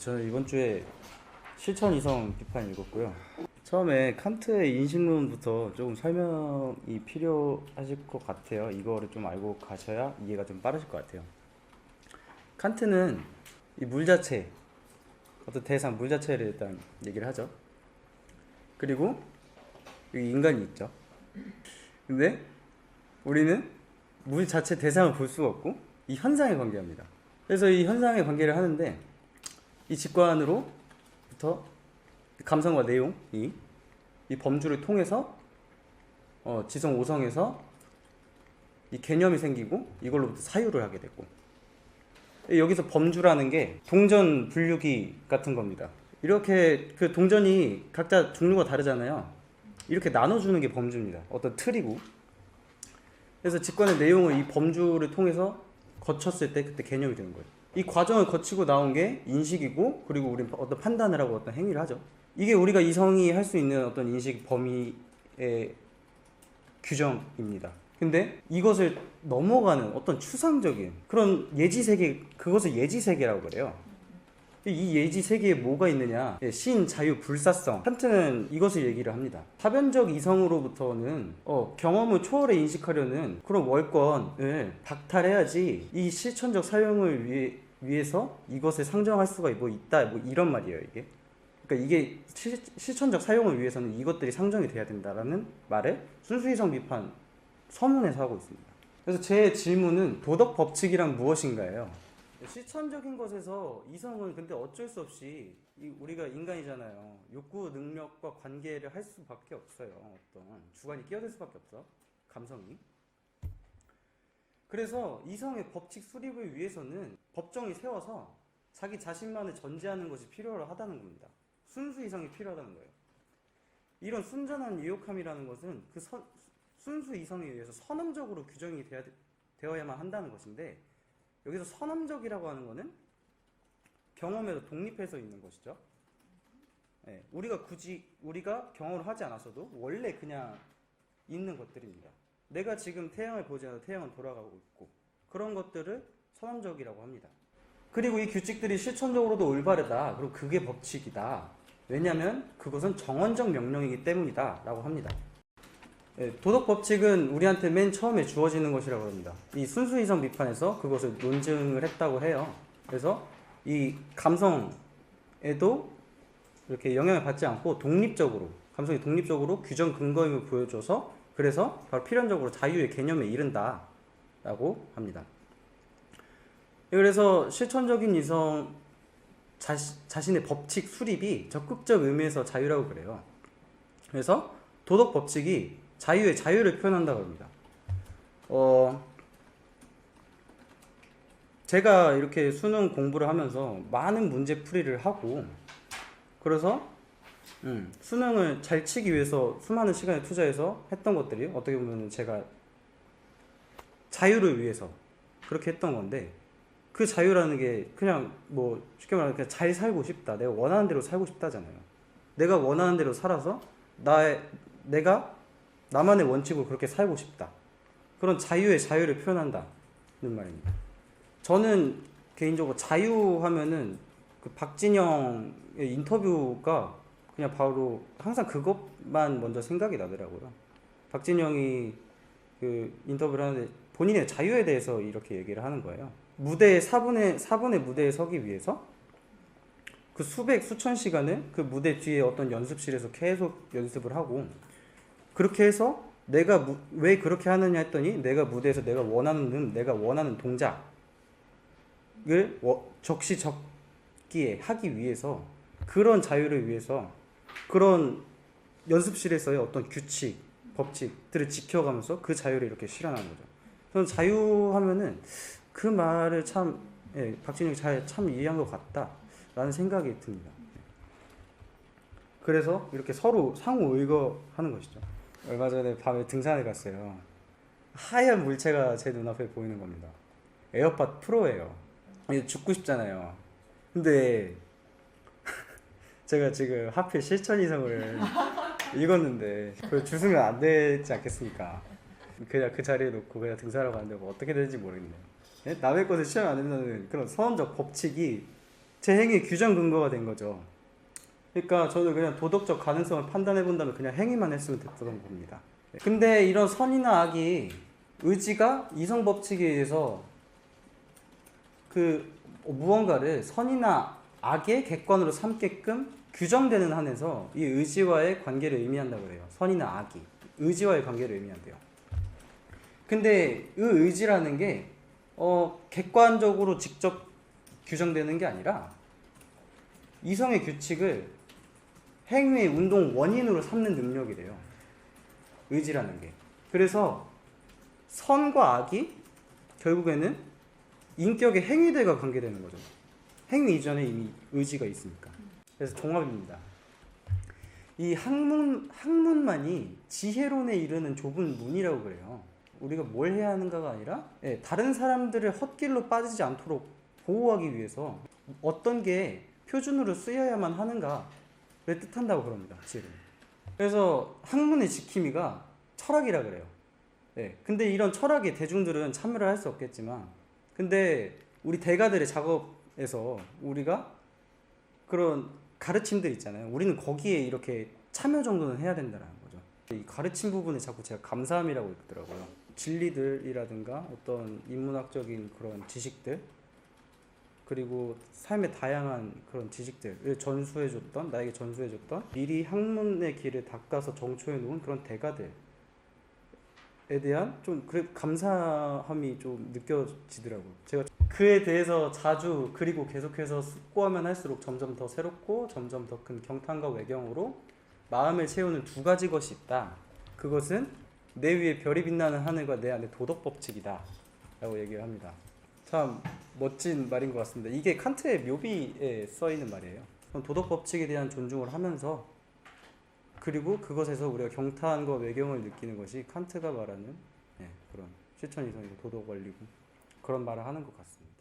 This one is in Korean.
저는 이번 주에 실천 이성 비판 읽었고요. 처음에 칸트의 인식론부터 조금 설명이 필요하실 것 같아요. 이거를 좀 알고 가셔야 이해가 좀 빠르실 것 같아요. 칸트는 이 물 자체, 어떤 대상 물 자체를 일단 얘기를 하죠. 그리고 여기 인간이 있죠. 근데 우리는 물 자체 대상을 볼 수가 없고 이 현상에 관계합니다. 그래서 이 현상에 관계를 하는데 이 직관으로부터 감성과 내용이 이 범주를 통해서 지성 5성에서 이 개념이 생기고 이걸로부터 사유를 하게 됐고, 여기서 범주라는 게 동전 분류기 같은 겁니다. 이렇게 그 동전이 각자 종류가 다르잖아요. 이렇게 나눠주는 게 범주입니다. 어떤 틀이고. 그래서 직관의 내용을 이 범주를 통해서 거쳤을 때 그때 개념이 되는 거예요. 이 과정을 거치고 나온 게 인식이고, 그리고 우리는 어떤 판단을 하고 어떤 행위를 하죠. 이게 우리가 이성이 할 수 있는 어떤 인식 범위의 규정입니다. 근데 이것을 넘어가는 어떤 추상적인 그런 예지 세계, 그것을 예지 세계라고 그래요. 이 예지 세계에 뭐가 있느냐? 신, 자유, 불사성. 칸트는 이것을 얘기를 합니다. 사변적 이성으로부터는 경험을 초월해 인식하려는 그런 월권을 박탈해야지 이 실천적 사용을 위해서 이것을 상정할 수가 뭐 있다, 뭐 이런 말이에요, 이게. 그러니까 이게 실천적 사용을 위해서는 이것들이 상정이 돼야 된다라는 말을 순수이성 비판 서문에서 하고 있습니다. 그래서 제 질문은 도덕 법칙이란 무엇인가요? 실천적인 것에서 이성은 근데 어쩔 수 없이 우리가 인간이잖아요. 욕구, 능력과 관계를 할 수밖에 없어요. 어떤 주관이 끼어들 수밖에 없어. 감성이. 그래서 이성의 법칙 수립을 위해서는 법정이 세워서 자기 자신만을 전제하는 것이 필요하다는 겁니다. 순수 이성이 필요하다는 거예요. 이런 순전한 유욕함이라는 것은 그 순수 이성에 의해서 선언적으로 규정이 되어야만 한다는 것인데, 여기서 선언적이라고 하는 것은 경험에서 독립해서 있는 것이죠. 네, 우리가 경험을 하지 않았어도 원래 그냥 있는 것들입니다. 내가 지금 태양을 보지 않아도 태양은 돌아가고 있고, 그런 것들을 선언적이라고 합니다. 그리고 이 규칙들이 실천적으로도 올바르다. 그리고 그게 법칙이다. 왜냐하면 그것은 정언적 명령이기 때문이다 라고 합니다. 도덕 법칙은 우리한테 맨 처음에 주어지는 것이라고 합니다. 이 순수이성 비판에서 그것을 논증을 했다고 해요. 그래서 이 감성에도 이렇게 영향을 받지 않고 감성이 독립적으로 규정 근거임을 보여줘서, 그래서 바로 필연적으로 자유의 개념에 이른다 라고 합니다. 그래서 실천적인 이성 자신의 법칙 수립이 적극적 의미에서 자유라고 그래요. 그래서 도덕 법칙이 자유의 자유를 표현한다고 합니다. 제가 이렇게 수능 공부를 하면서 많은 문제 풀이를 하고, 그래서 수능을 잘 치기 위해서 수많은 시간을 투자해서 했던 것들이 어떻게 보면 제가 자유를 위해서 그렇게 했던 건데, 그 자유라는 게 그냥 뭐 쉽게 말하면 그냥 잘 살고 싶다, 내가 원하는 대로 살고 싶다잖아요. 내가 원하는 대로 살아서 내가 나만의 원칙으로 그렇게 살고 싶다, 그런 자유를 표현한다는 말입니다. 저는 개인적으로 자유하면은 그 박진영의 인터뷰가 그냥 바로 항상 그것만 먼저 생각이 나더라고요. 박진영이 그 인터뷰를 하는데 본인의 자유에 대해서 이렇게 얘기를 하는 거예요. 무대에 4분의 무대에 서기 위해서 그 수천 시간을 그 무대 뒤에 어떤 연습실에서 계속 연습을 하고, 그렇게 해서 내가 왜 그렇게 하느냐 했더니, 내가 무대에서 내가 원하는 동작을 적시적기에 하기 위해서, 그런 자유를 위해서 그런 연습실에서의 어떤 규칙, 법칙들을 지켜가면서 그 자유를 이렇게 실현하는 거죠. 저는 자유하면은 그 말을 박진영이 참 이해한 것 같다라는 생각이 듭니다. 그래서 이렇게 서로 상호 의거하는 것이죠. 얼마 전에 밤에 등산을 갔어요. 하얀 물체가 제 눈앞에 보이는 겁니다. 에어팟 프로예요. 죽고 싶잖아요. 근데 제가 지금 하필 실천 이성을 읽었는데 그걸 주스면 안 되지 않겠습니까? 그냥 그 자리에 놓고 그냥 등산하러 갔는데 뭐 어떻게 되는지 모르겠네요. 남의 것을 취하면 안 된다는 그런 선언적 법칙이 제 행위의 규정 근거가 된 거죠. 그러니까 저는 그냥 도덕적 가능성을 판단해 본다면 그냥 행위만 했으면 됐던 겁니다. 근데 이런 선이나 악이 의지가 이성 법칙에 의해서 그 무언가를 선이나 악의 객관으로 삼게끔 규정되는 한에서 이 의지와의 관계를 의미한다고 그래요. 선이나 악이 의지와의 관계를 의미한대요. 근데 이 의지라는 게 객관적으로 직접 규정되는 게 아니라 이성의 규칙을 행위의 운동 원인으로 삼는 능력이래요. 의지라는 게. 그래서 선과 악이 결국에는 인격의 행위들과 관계되는 거죠. 행위 이전에 이미 의지가 있으니까. 그래서 종합입니다. 이 학문만이 지혜론에 이르는 좁은 문이라고 그래요. 우리가 뭘 해야 하는가가 아니라 다른 사람들을 헛길로 빠지지 않도록 보호하기 위해서 어떤 게 표준으로 쓰여야만 하는가를 뜻한다고 그럽니다. 지혜론. 그래서 학문의 지킴이가 철학이라 그래요. 근데 이런 철학에 대중들은 참여를 할 수 없겠지만, 근데 우리 대가들의 작업에서 우리가 그런 가르침들 있잖아요. 우리는 거기에 이렇게 참여 정도는 해야 된다는 거죠. 이 가르침 부분에 자꾸 제가 감사함이라고 있더라고요. 진리들이라든가 어떤 인문학적인 그런 지식들, 그리고 삶의 다양한 그런 지식들을 나에게 전수해줬던 미리 학문의 길을 닦아서 정초해 놓은 그런 대가들에 대한 좀 감사함이 좀 느껴지더라고요. 제가 그에 대해서 자주 그리고 계속해서 숙고하면 할수록 점점 더 새롭고 점점 더 큰 경탄과 외경으로 마음을 채우는 두 가지 것이 있다. 그것은 내 위에 별이 빛나는 하늘과 내 안에 도덕 법칙이다 라고 얘기를 합니다. 참 멋진 말인 것 같습니다. 이게 칸트의 묘비에 써있는 말이에요. 도덕 법칙에 대한 존중을 하면서, 그리고 그것에서 우리가 경탄과 외경을 느끼는 것이 칸트가 말하는 그런 실천 이성이고 도덕 원리고 그런 말을 하는 것 같습니다.